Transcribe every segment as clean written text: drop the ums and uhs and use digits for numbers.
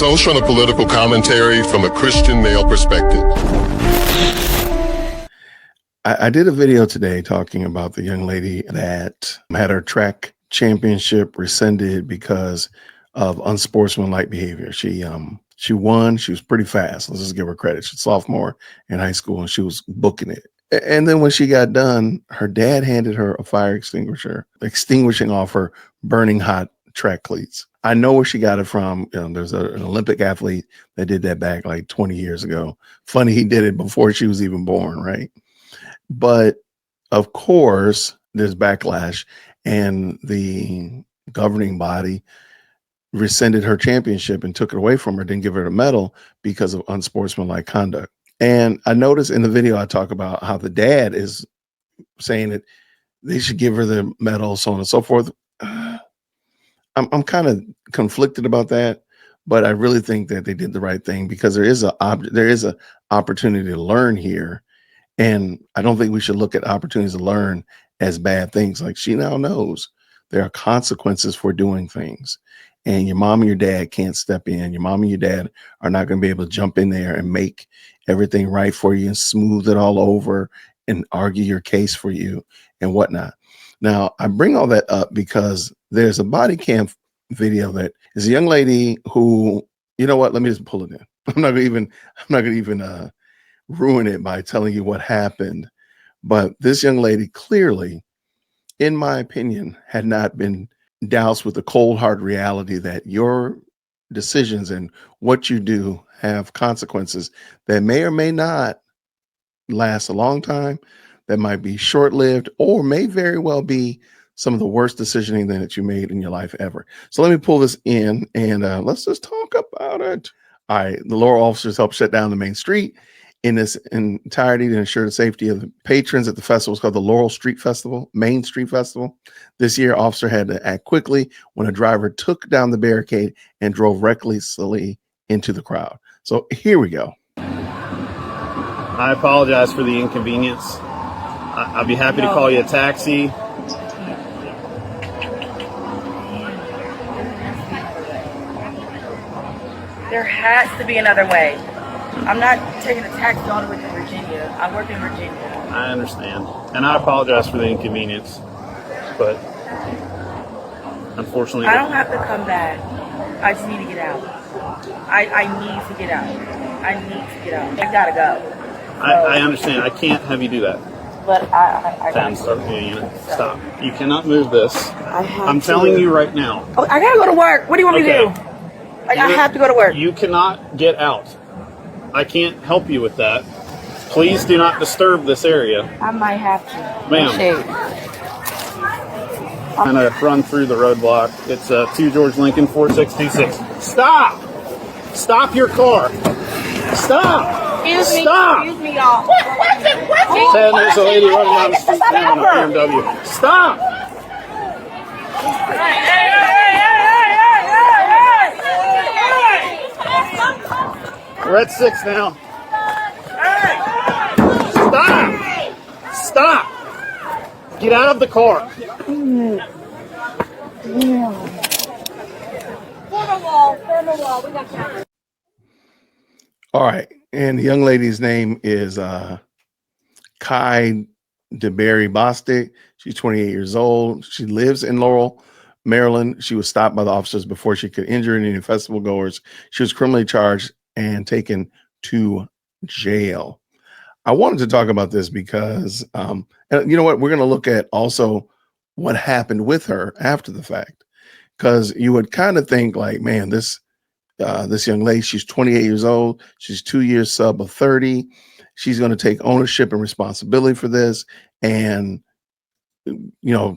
social and political commentary from a Christian male perspective. I did a video today talking about the young lady that had her track championship rescinded because of unsportsmanlike behavior. She won. She was pretty fast. Let's just give her credit. She's a sophomore in high school, and she was booking it. And then when she got done, her dad handed her a fire extinguisher, extinguishing off her burning hot track cleats. I know where she got it from. There's an Olympic athlete that did that back like 20 years ago. Funny, he did it before she was even born, right? But of course, there's backlash, and the governing body rescinded her championship and took it away from her, didn't give her a medal because of unsportsmanlike conduct. And I noticed in the video, I talk about how the dad is saying that they should give her the medal, so on and so forth. I'm kind of conflicted about that, but I really think that they did the right thing because there is a opportunity to learn here. And I don't think we should look at opportunities to learn as bad things. Like, she now knows there are consequences for doing things. And your mom and your dad can't step in. Your mom and your dad are not going to be able to jump in there and make everything right for you and smooth it all over and argue your case for you and whatnot. Now, I bring all that up because there's a body cam video that is a young lady who, you know what? Let me just pull it in. I'm not going to even ruin it by telling you what happened. But this young lady clearly, in my opinion, had not been doused with the cold hard reality that your decisions and what you do have consequences that may or may not last a long time, that might be short-lived, or may very well be some of the worst decisioning that you made in your life ever. So let me pull this in and let's just talk about it. All right, the Laurel officers helped shut down the main street in its entirety to ensure the safety of the patrons at the festival. It's called the Laurel Street Festival, Main Street Festival. This year, officer had to act quickly when a driver took down the barricade and drove recklessly into the crowd. So here we go. I apologize for the inconvenience. I'd be happy to call you a taxi. There has to be another way. I'm not taking a taxi all the way to Virginia. I work in Virginia. I understand. And I apologize for the inconvenience. But unfortunately, I don't have to come back. I just need to get out. I need to get out. I need to get out. I gotta go. I understand. I can't have you do that. But I gotta Stop. You cannot move this. I'm telling you right now. Oh, I gotta go to work. What do you want me to do? Like, I have to go to work. You cannot get out. I can't help you with that. Please do not disturb this area. I might have to. Ma'am. I'm going to run through the roadblock. It's 2 George Lincoln 4626. Stop! Stop your car. Stop! Stop! Excuse me, y'all. Saying there's a lady running down the street now in a BMW. Stop! We're at 6 now. Stop! Stop! Get out of the car. Form a wall. We got cameras. All right. And the young lady's name is Kai DeBerry Bostic. She's 28 years old. She lives in Laurel, Maryland. She was stopped by the officers before she could injure any festival goers. She was criminally charged and taken to jail. I wanted to talk about this because, and you know what? We're going to look at also what happened with her after the fact, because you would kind of think like, man, this young lady, she's 28 years old. She's 2 years sub of 30. She's going to take ownership and responsibility for this and,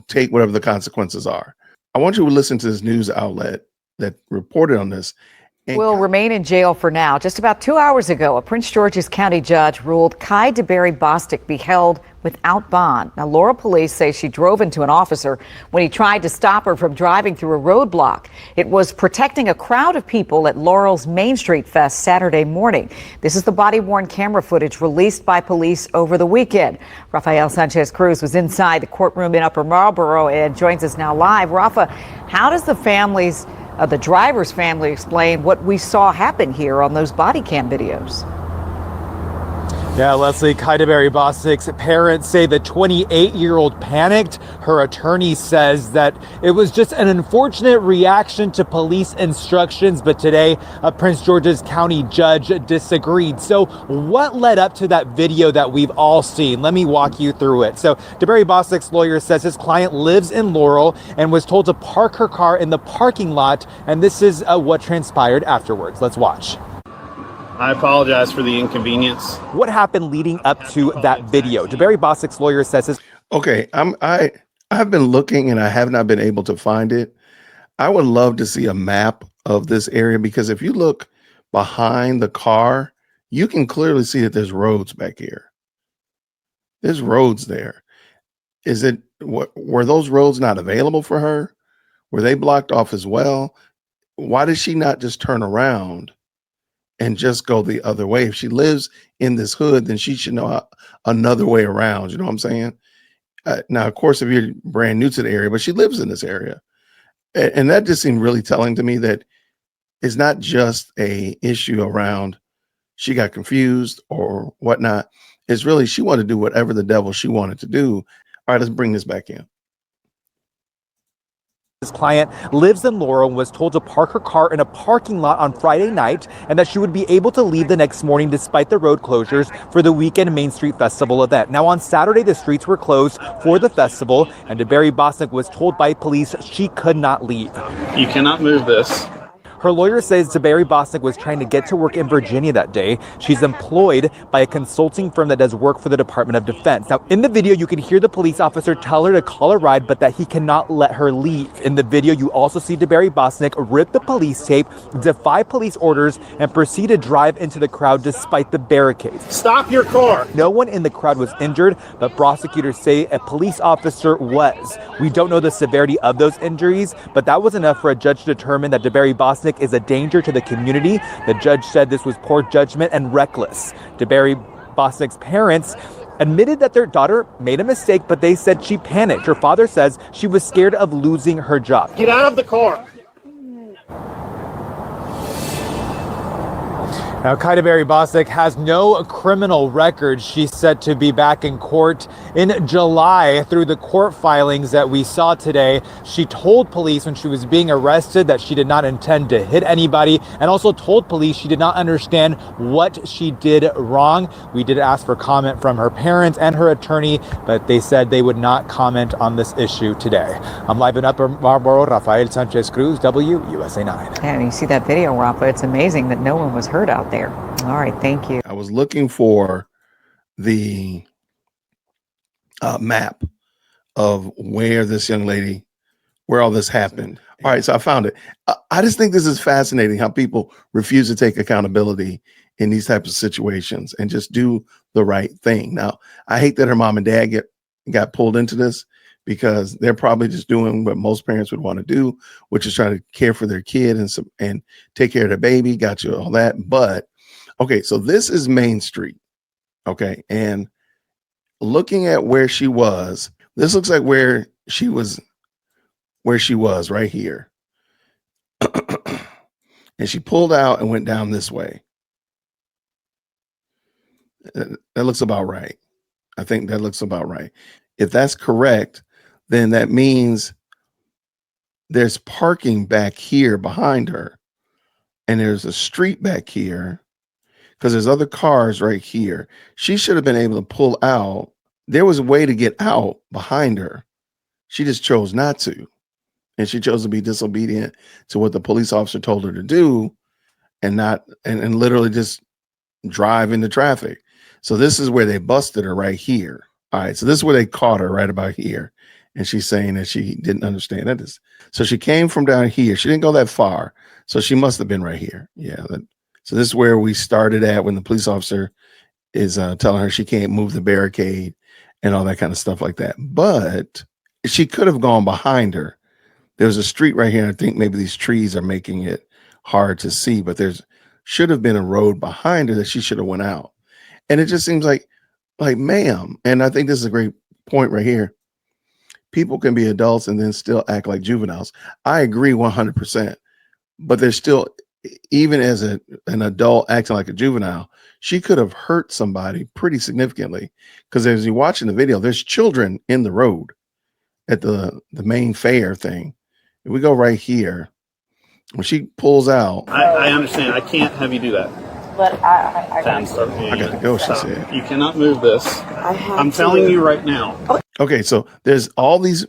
take whatever the consequences are. I want you to listen to this news outlet that reported on this. Will remain in jail for now. Just about 2 hours ago, a Prince George's County judge ruled Kai DeBerry Bostic be held without bond. Now, Laurel police say she drove into an officer when he tried to stop her from driving through a roadblock. It was protecting a crowd of people at Laurel's Main Street Fest Saturday morning. This is the body-worn camera footage released by police over the weekend. Rafael Sanchez Cruz was inside the courtroom in Upper Marlboro and joins us now live. Rafa, how does the families The driver's family explained what we saw happen here on those body cam videos. Yeah, Leslie, Kaidaberry Bostic's parents say the 28-year-old panicked. Her attorney says that it was just an unfortunate reaction to police instructions, but today a Prince George's County judge disagreed. So what led up to that video that we've all seen? Let me walk you through it. So DeBerry Bostic's lawyer says his client lives in Laurel and was told to park her car in the parking lot, and this is what transpired afterwards. Let's watch. I apologize for the inconvenience. What happened leading up to that video? DeBerry Bostic's lawyer says his Okay, I've been looking and I have not been able to find it. I would love to see a map of this area, because if you look behind the car, you can clearly see that there's roads back here. There's roads there. Were those roads not available for her? Were they blocked off as well? Why did she not just turn around and just go the other way? If she lives in this hood, then she should know another way around. You know what I'm saying? Now, of course, if you're brand new to the area, but she lives in this area. And that just seemed really telling to me that it's not just a issue around she got confused or whatnot. It's really she wanted to do whatever the devil she wanted to do. All right, let's bring this back in. His client lives in Laurel and was told to park her car in a parking lot on Friday night and that she would be able to leave the next morning despite the road closures for the weekend Main Street Festival event. Now, on Saturday, the streets were closed for the festival, and DeBerry Bostic was told by police she could not leave. You cannot move this. Her lawyer says DeBerry Bostic was trying to get to work in Virginia that day. She's employed by a consulting firm that does work for the Department of Defense. Now, in the video, you can hear the police officer tell her to call a ride, but that he cannot let her leave. In the video, you also see DeBerry Bostic rip the police tape, defy police orders, and proceed to drive into the crowd despite the barricades. Stop your car. No one in the crowd was injured, but prosecutors say a police officer was. We don't know the severity of those injuries, but that was enough for a judge to determine that DeBerry Bostic is a danger to the community. The judge said this was poor judgment and reckless. DeBerry Bostic's parents admitted that their daughter made a mistake, but they said she panicked. Her father says she was scared of losing her job. Get out of the car. Now, Kaidaberry Bostic has no criminal record. She's set to be back in court in July. Through the court filings that we saw today, she told police when she was being arrested that she did not intend to hit anybody, and also told police she did not understand what she did wrong. We did ask for comment from her parents and her attorney, but they said they would not comment on this issue today. I'm live in Upper Marlboro, Rafael Sanchez Cruz, WUSA 9. Yeah, and you see that video, Rafa. It's amazing that no one was hurt out there. All right, thank you. I was looking for the map of where this young lady, where all this happened. All right, so I found it. I just think this is fascinating how people refuse to take accountability in these types of situations and just do the right thing. Now, I hate that her mom and dad got pulled into this, because they're probably just doing what most parents would want to do, which is try to care for their kid and take care of their baby, got you all that. But okay, so this is Main Street. Okay. And looking at where she was, this looks like where she was right here. And she pulled out and went down this way. That looks about right. I think that looks about right. If that's correct, then that means there's parking back here behind her, and there's a street back here, because there's other cars right here. She should have been able to pull out. There was a way to get out behind her. She just chose not to. And she chose to be disobedient to what the police officer told her to do, and literally just drive into traffic. So this is where they busted her, right here. All right, so this is where they caught her, right about here. And she's saying that she didn't understand it. So she came from down here. She didn't go that far. So she must have been right here. Yeah. So this is where we started at, when the police officer is telling her she can't move the barricade and all that kind of stuff like that. But she could have gone behind her. There's a street right here. I think maybe these trees are making it hard to see, but should have been a road behind her that she should have went out. And it just seems like, ma'am, and I think this is a great point right here. People can be adults and then still act like juveniles. I agree 100%. but there's still, even as an adult acting like a juvenile, she could have hurt somebody pretty significantly. Because as you're watching the video, there's children in the road at the main fair thing. If we go right here, when she pulls out, I understand. I can't have you do that. But I I got to go, she said. You cannot move this. I'm telling you right now. Okay, so there's all these,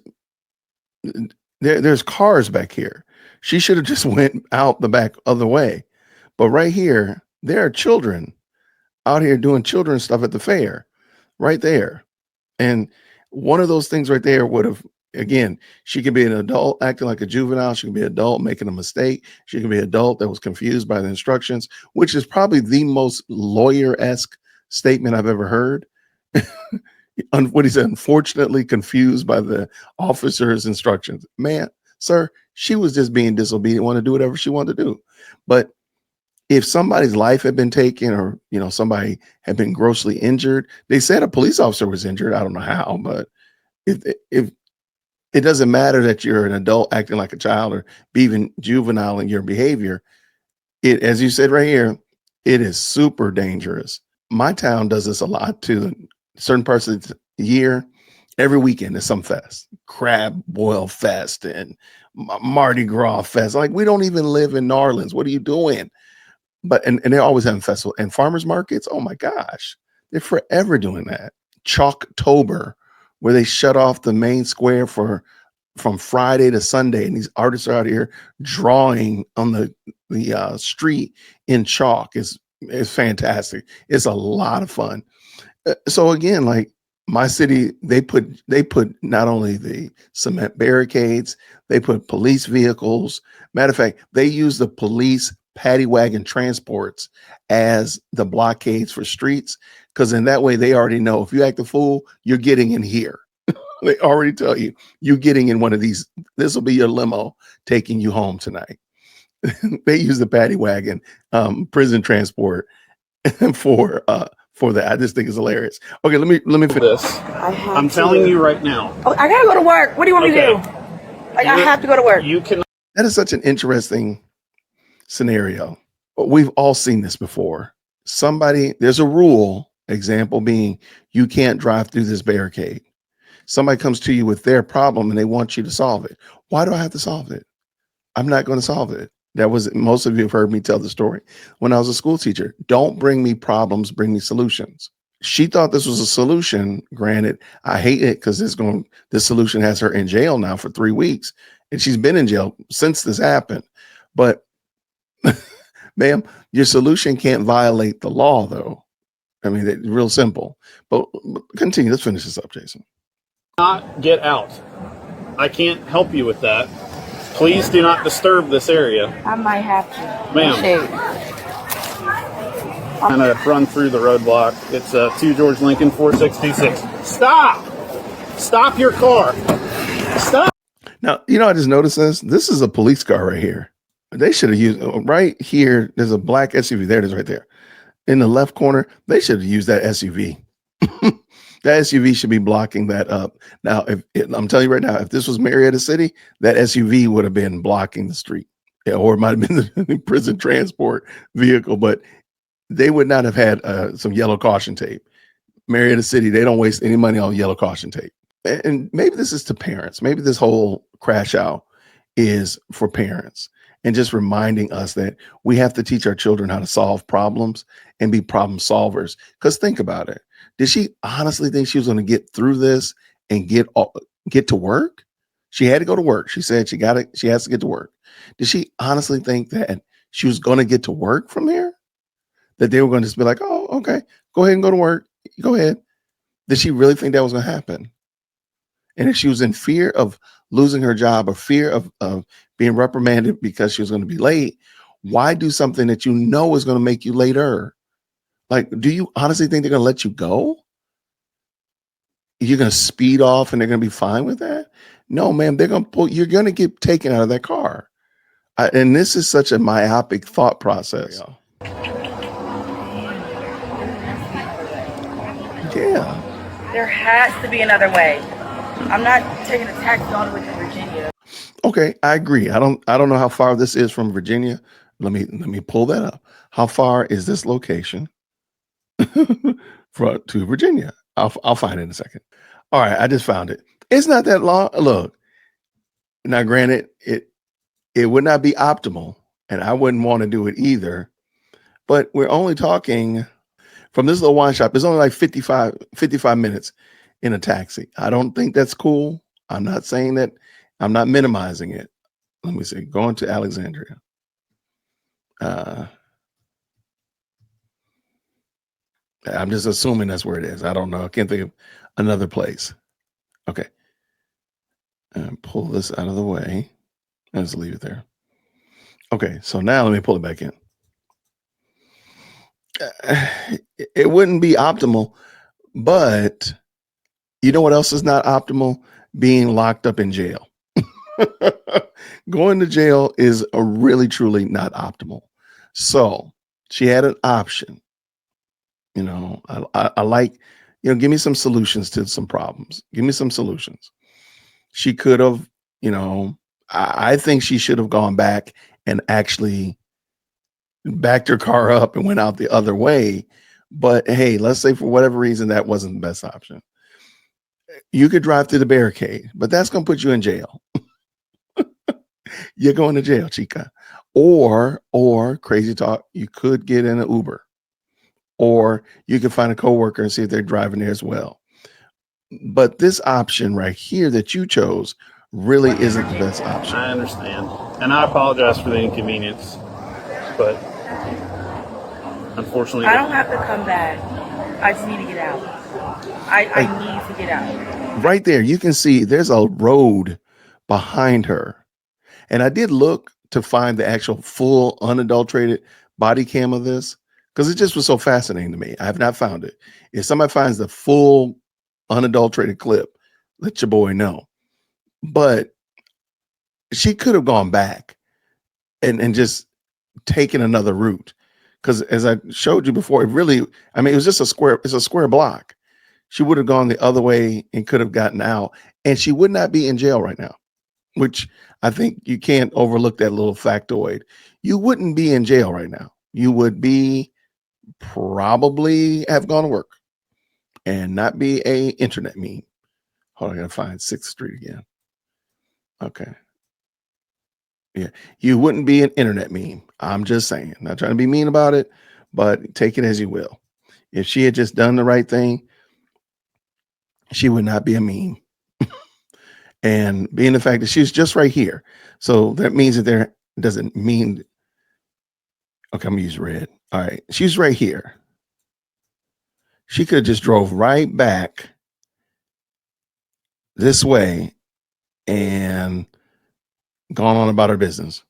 there's cars back here. She should have just went out the back other way. But right here, there are children out here doing children stuff at the fair, right there. And one of those things right there would have, again, she could be an adult acting like a juvenile. She could be an adult making a mistake. She could be an adult that was confused by the instructions, which is probably the most lawyer-esque statement I've ever heard. What he said, unfortunately confused by the officer's instructions. Man, sir, she was just being disobedient, want to do whatever she wanted to do. But if somebody's life had been taken, or somebody had been grossly injured, they said a police officer was injured. I don't know how, but if it doesn't matter that you're an adult acting like a child or be even juvenile in your behavior, it, as you said right here, it is super dangerous. My town does this a lot too. Certain parts of the year, every weekend is some fest, crab boil fest and Mardi Gras fest. Like, we don't even live in New Orleans. What are you doing? But and they're always having festival and farmers markets. Oh my gosh, they're forever doing that. Chalktober, where they shut off the main square from Friday to Sunday, and these artists are out here drawing on the street in chalk. Is fantastic. It's a lot of fun. So again, like my city, they put not only the cement barricades, they put police vehicles. Matter of fact, they use the police paddy wagon transports as the blockades for streets, because in that way they already know if you act a fool, you're getting in here. They already tell you you're getting in one of these. This will be your limo taking you home tonight. They use the paddy wagon prison transport for that. I just think it's hilarious. Okay, let me finish This. I'm telling you right now. Oh, I gotta go to work. What do you want me to do? Like, I have to go to work. You can. That is such an interesting scenario. We've all seen this before. There's a rule, example being, you can't drive through this barricade. Somebody comes to you with their problem and they want you to solve it. Why do I have to solve it? I'm not going to solve it. Most of you have heard me tell the story. When I was a school teacher, don't bring me problems, bring me solutions. She thought this was a solution. Granted, I hate it because this solution has her in jail now for 3 weeks. And she's been in jail since this happened. But ma'am, your solution can't violate the law, though. I mean, it's real simple. But continue. Let's finish this up, Jason. Not get out. I can't help you with that. Please do not disturb this area. I might have to. Ma'am. I'm going to run through the roadblock. It's 2 George Lincoln 4626. Stop! Stop your car. Stop! Now, I just noticed this. This is a police car right here. They should have used, right here, there's a black SUV. There it is right there. In the left corner, they should have used that SUV. That SUV should be blocking that up. Now, I'm telling you right now, if this was Marietta City, that SUV would have been blocking the street. Yeah, or it might have been the prison transport vehicle, but they would not have had some yellow caution tape. Marietta City, they don't waste any money on yellow caution tape. And maybe this is to parents. Maybe this whole crash out is for parents, and just reminding us that we have to teach our children how to solve problems and be problem solvers. Because think about it. Did she honestly think she was going to get through this and get to work? She had to go to work. She said she has to get to work. Did she honestly think that she was going to get to work from here? That they were going to just be like, oh, okay, go ahead and go to work. Go ahead. Did she really think that was going to happen? And if she was in fear of losing her job or fear of being reprimanded because she was going to be late, why do something that you know is going to make you later? Like, do you honestly think they're going to let you go? You're going to speed off and they're going to be fine with that? No, ma'am, you're going to get taken out of that car. And this is such a myopic thought process. Yeah. There has to be another way. I'm not taking a taxi all the way to Virginia. Okay, I agree. I don't know how far this is from Virginia. Let me pull that up. How far is this location to Virginia? I'll find it in a second. All right, I just found it. It's not that long. Look, now granted, it would not be optimal, and I wouldn't want to do it either. But we're only talking from this little wine shop. It's only like 55 minutes in a taxi. I don't think that's cool. I'm not saying that. I'm not minimizing it. Let me see. Going to Alexandria. I'm just assuming that's where it is. I don't know. I can't think of another place. Okay. And pull this out of the way. And just leave it there. Okay. So now let me pull it back in. It wouldn't be optimal, but you know what else is not optimal? Being locked up in jail. Going to jail is a really, truly not optimal. So she had an option. You know, I like, give me some solutions to some problems. Give me some solutions. She could have, I think she should have gone back and actually backed her car up and went out the other way. But hey, let's say for whatever reason, that wasn't the best option. You could drive through the barricade, but that's going to put you in jail. You're going to jail, chica. Or crazy talk, you could get in an Uber. Or you could find a coworker and see if they're driving there as well. But this option right here that you chose really isn't the best option. I understand. And I apologize for the inconvenience. But unfortunately, I don't have to come back. I just need to get out. I need to get out. Right there, you can see there's a road behind her. And I did look to find the actual full unadulterated body cam of this because it just was so fascinating to me. I have not found it. If somebody finds the full unadulterated clip, let your boy know. But she could have gone back and just taken another route. Because as I showed you before, it was just it's a square block. She would have gone the other way and could have gotten out, and she would not be in jail right now, which I think you can't overlook that little factoid. You wouldn't be in jail right now. You would probably have gone to work and not be a internet meme. Hold on, I gotta find 6th Street again. Okay. Yeah, you wouldn't be an internet meme. I'm just saying, not trying to be mean about it, but take it as you will. If she had just done the right thing, she would not be a meme. And being the fact that she's just right here. So that means that there doesn't mean, okay, I'm gonna use red. All right, she's right here. She could have just drove right back this way and gone on about her business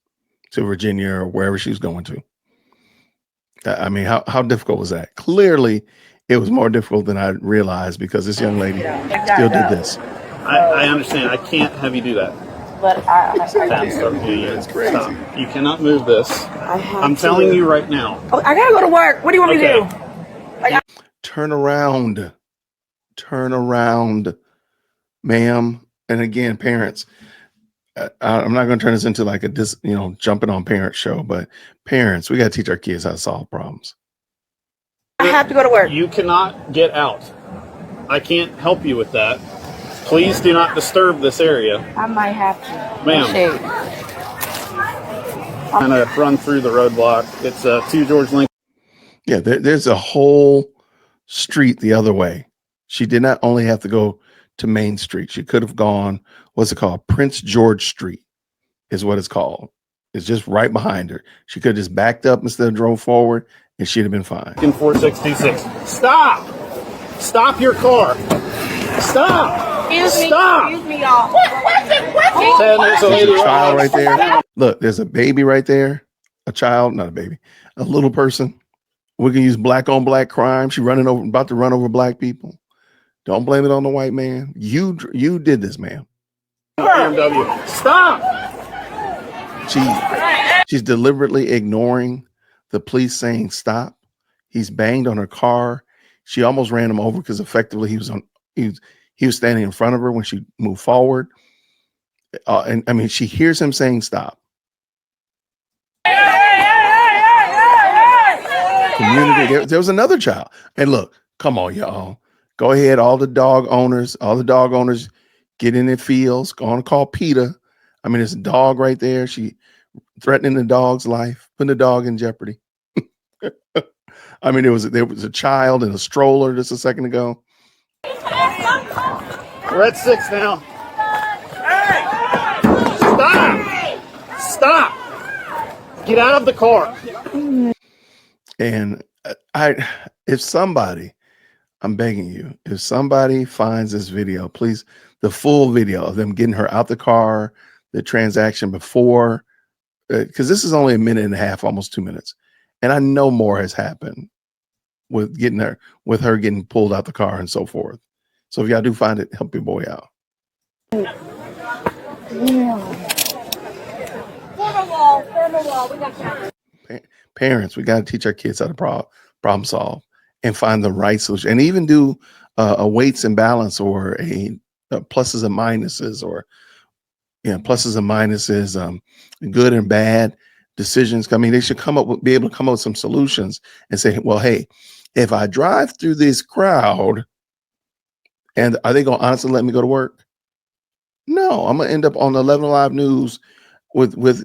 to Virginia or wherever she's going to. I mean, how difficult was that? Clearly, it was more difficult than I realized because this young lady still did this. I understand. I can't have you do that. But It's crazy. Stop. You cannot move this. I'm telling you right now. Oh, I gotta go to work. What do you want me to do? Turn around, ma'am. And again, parents, I'm not going to turn this into like a jumping on parent show, but parents, we got to teach our kids how to solve problems. I have to go to work. You cannot get out. I can't help you with that. Please do not disturb this area. I might have to. Ma'am. I'm going to run through the roadblock. It's 2 George Lincoln. Yeah, there's a whole street the other way. She did not only have to go to Main Street. She could have gone, what's it called? Prince George Street is what it's called. It's just right behind her. She could have just backed up instead of drove forward and she'd have been fine. In 4626. Stop! Stop your car. Stop! Stop! Excuse me, y'all. There's a lady Child right there. Look, there's a baby right there. A child, not a baby, a little person. We can use black on black crime. She about to run over black people. Don't blame it on the white man. You did this, ma'am. BMW. Stop! She's deliberately ignoring the police saying stop. He's banged on her car. She almost ran him over because effectively he was standing in front of her when she moved forward. And I mean, she hears him saying stop. Community. There was another child. And look, come on, y'all. Go ahead. All the dog owners, get in their fields. Go on and call PETA. I mean, there's a dog right there. She threatening the dog's life, putting the dog in jeopardy. I mean, there was a child in a stroller just a second ago. We're at 6 now. Stop! Get out of the car. And if somebody, I'm begging you, if somebody finds this video, please, the full video of them getting her out the car, the transaction before, because this is only a minute and a half, almost 2 minutes. And I know more has happened with her getting pulled out the car and so forth. So if y'all do find it, help your boy out. Parents, we got to teach our kids how to problem solve and find the right solution, and even do a weights and balance, or a pluses and minuses, or pluses and minuses, good and bad decisions. I mean, they should be able to come up with some solutions and say, well, hey, if I drive through this crowd, and are they going to honestly let me go to work? No, I'm going to end up on the 11 Live News with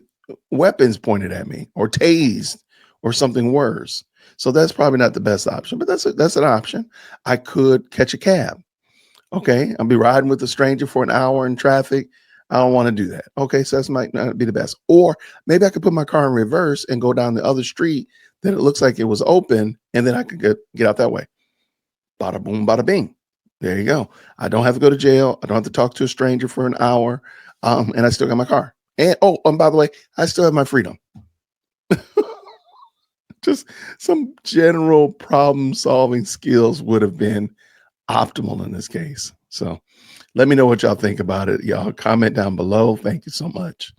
weapons pointed at me, or tased, or something worse. So that's probably not the best option, but that's an option. I could catch a cab. Okay, I'll be riding with a stranger for an hour in traffic. I don't want to do that. Okay, so that might not be the best. Or maybe I could put my car in reverse and go down the other street that it looks like it was open, and then I could get out that way. Bada boom, bada bing. There you go. I don't have to go to jail. I don't have to talk to a stranger for an hour, and I still got my car. And by the way, I still have my freedom. Just some general problem solving skills would have been optimal in this case. So let me know what y'all think about it. Y'all comment down below. Thank you so much.